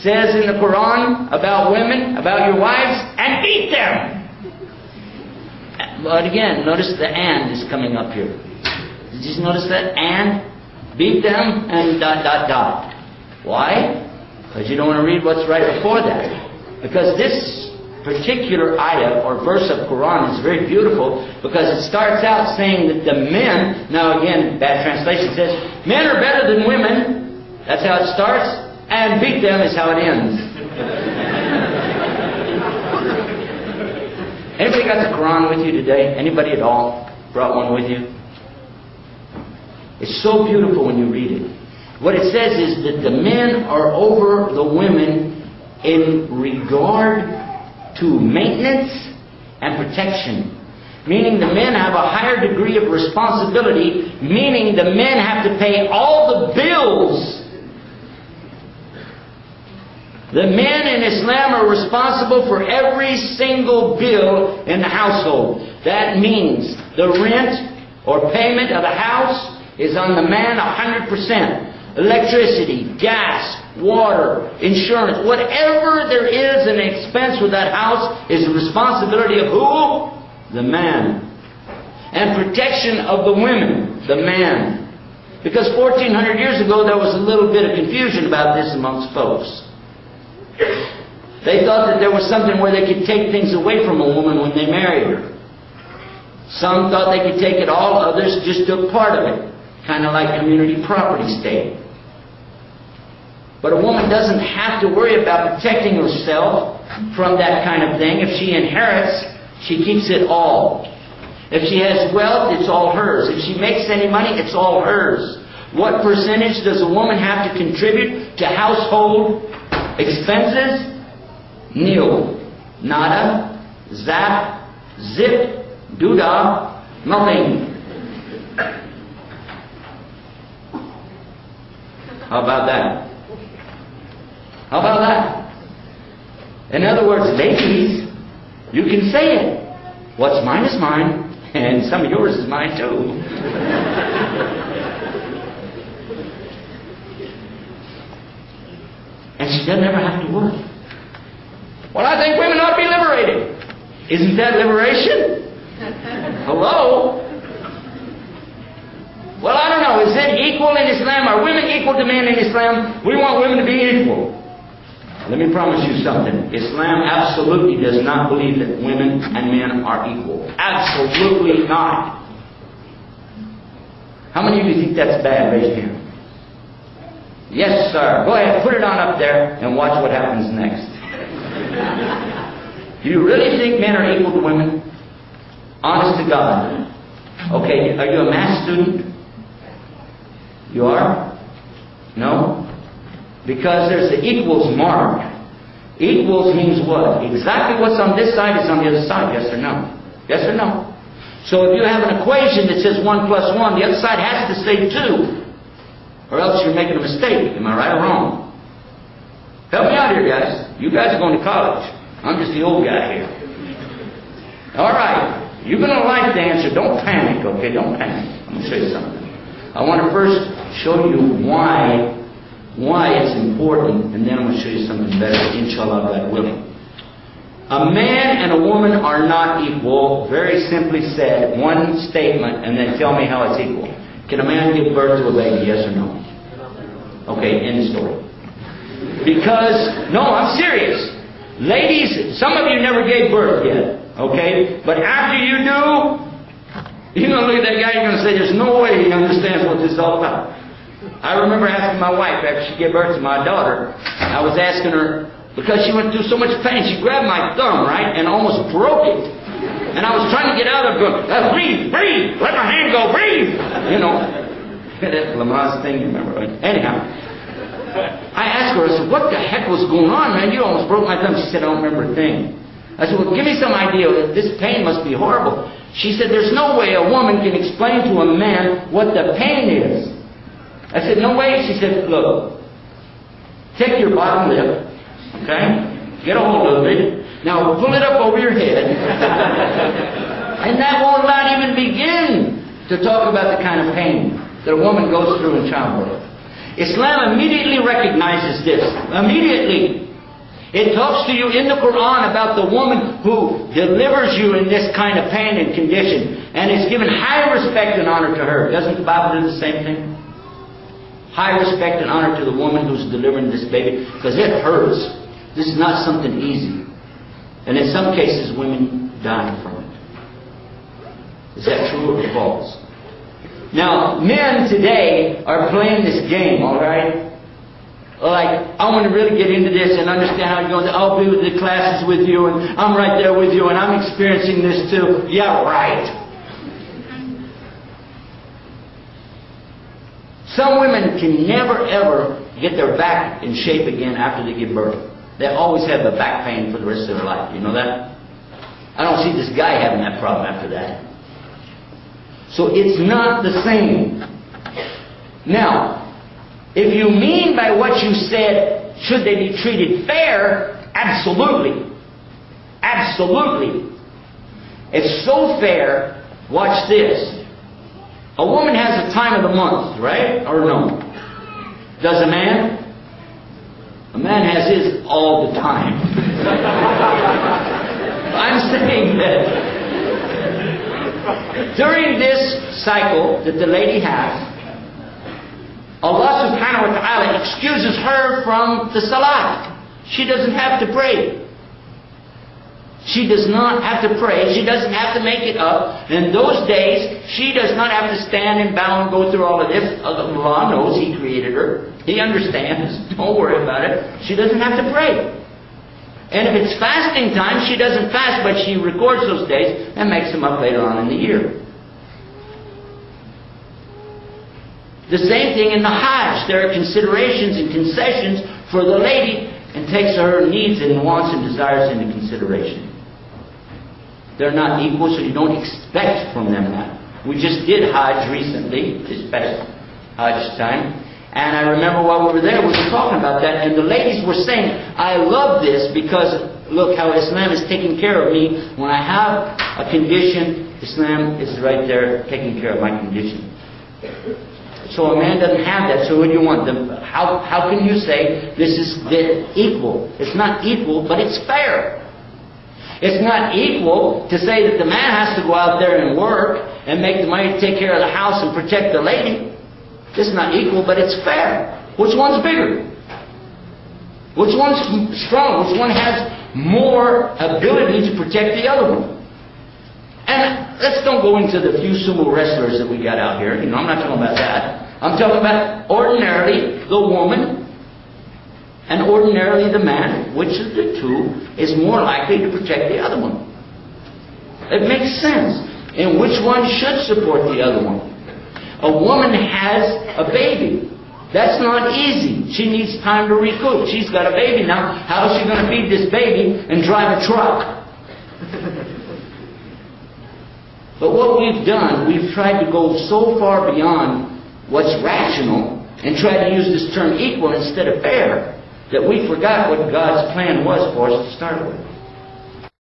says in the Quran about women, about your wives, and beat them. But again, notice the and is coming up here. Did you notice that? And, beat them, and ... Why? Because you don't want to read what's right before that. Because this particular ayah or verse of Quran is very beautiful, because it starts out saying that the men, now again, bad translation says, men are better than women. That's how it starts. And beat them is how it ends. Anybody got the Quran with you today? Anybody at all brought one with you? It's so beautiful when you read it. What it says is that the men are over the women in regard to maintenance and protection. Meaning the men have a higher degree of responsibility, meaning the men have to pay all the bills. The men in Islam are responsible for every single bill in the household. That means the rent or payment of the house is on the man 100%. Electricity, gas, water, insurance, whatever there is an expense with that house is the responsibility of who? The man. And protection of the women, the man. Because 1400 years ago there was a little bit of confusion about this amongst folks. They thought that there was something where they could take things away from a woman when they married her. Some thought they could take it all, others just took part of it. Kind of like community property state. But a woman doesn't have to worry about protecting herself from that kind of thing. If she inherits, she keeps it all. If she has wealth, it's all hers. If she makes any money, it's all hers. What percentage does a woman have to contribute to household expenses? Nil. Nada. Zap. Zip. Doodah. Nothing. How about that? How about that? In other words, ladies, you can say it. What's mine is mine, and some of yours is mine too. And she doesn't ever have to work. Well, I think women ought to be liberated. Isn't that liberation? Hello? Well, I don't know. Is it equal in Islam? Are women equal to men in Islam? We want women to be equal. Let me promise you something. Islam absolutely does not believe that women and men are equal. Absolutely not. How many of you think that's bad? Raise your hand. Yes, sir. Go ahead. Put it on up there and watch what happens next. Do you really think men are equal to women? Honest to God. Okay, are you a math student? You are? No? Because there's the equals mark. Equals means what? Exactly what's on this side is on the other side. Yes or no? Yes or no? So if you have an equation that says 1 plus 1, the other side has to say 2. Or else you're making a mistake. Am I right or wrong? Help me out here, guys. You guys are going to college. I'm just the old guy here. All right. You're going to like the answer. Don't panic, okay? Don't panic. I'm going to show you something. I want to first show you why it's important, and then I'm going to show you something better, inshallah, God willing. A man and a woman are not equal, very simply said, one statement, and then tell me how it's equal. Can a man give birth to a baby, yes or no? Okay, end story. Because, no, I'm serious. Ladies, some of you never gave birth yet, okay? But after you do, you're going to look at that guy, you're going to say, there's no way he understands what this is all about. I remember asking my wife after she gave birth to my daughter, I was asking her, because she went through so much pain, she grabbed my thumb, right, and almost broke it. And I was trying to get out of it, breathe, breathe, let my hand go, breathe. You know, that Lamaze thing, you remember, right? Anyhow, I asked her, I said, what the heck was going on, man? You almost broke my thumb. She said, I don't remember a thing. I said, well, give me some idea. This pain must be horrible. She said, there's no way a woman can explain to a man what the pain is. I said, no way. She said, look, take your bottom lip, okay? Get a hold of it. Now pull it up over your head. And that won't not even begin to talk about the kind of pain that a woman goes through in childbirth. Islam immediately recognizes this. Immediately. It talks to you in the Quran about the woman who delivers you in this kind of pain and condition. And it's given high respect and honor to her. Doesn't the Bible do the same thing? High respect and honor to the woman who's delivering this baby. Because it hurts. This is not something easy. And in some cases, women die from it. Is that true or false? Now, men today are playing this game, all right? Like, I want to really get into this and understand how you're going. I'll be with the classes with you, and I'm right there with you, and I'm experiencing this too. Yeah, right. Some women can never, ever get their back in shape again after they give birth. They always have the back pain for the rest of their life. You know that? I don't see this guy having that problem after that. So it's not the same. Now, if you mean by what you said, should they be treated fair? Absolutely. Absolutely. It's so fair. Watch this. A woman has a time of the month, right? Or no? Does a man? A man has his all the time. I'm saying that during this cycle that the lady has, Allah subhanahu wa ta'ala excuses her from the salat. She doesn't have to pray. She does not have to pray. She doesn't have to make it up. In those days, she does not have to stand and bow and go through all of this. Allah knows He created her. He understands. Don't worry about it. She doesn't have to pray. And if it's fasting time, she doesn't fast, but she records those days and makes them up later on in the year. The same thing in the Hajj. There are considerations and concessions for the lady, and takes her needs and wants and desires into consideration. They're not equal, so you don't expect from them that. We just did Hajj recently, this past Hajj time, and I remember while we were there, we were talking about that, and the ladies were saying, I love this because look how Islam is taking care of me. When I have a condition, Islam is right there taking care of my condition. So a man doesn't have that, so what do you want? How can you say this is equal? It's not equal, but it's fair. It's not equal to say that the man has to go out there and work and make the money to take care of the house and protect the lady. It's not equal, but it's fair. Which one's bigger? Which one's strong? Which one has more ability to protect the other one? And let's don't go into the few sumo wrestlers that we got out here. You know, I'm not talking about that. I'm talking about ordinarily the woman and ordinarily the man. Which of the two is more likely to protect the other one? It makes sense. And which one should support the other one? A woman has a baby. That's not easy. She needs time to recoup. She's got a baby now. How is she going to feed this baby and drive a truck? But what we've done, we've tried to go so far beyond what's rational and tried to use this term equal instead of fair that we forgot what God's plan was for us to start with.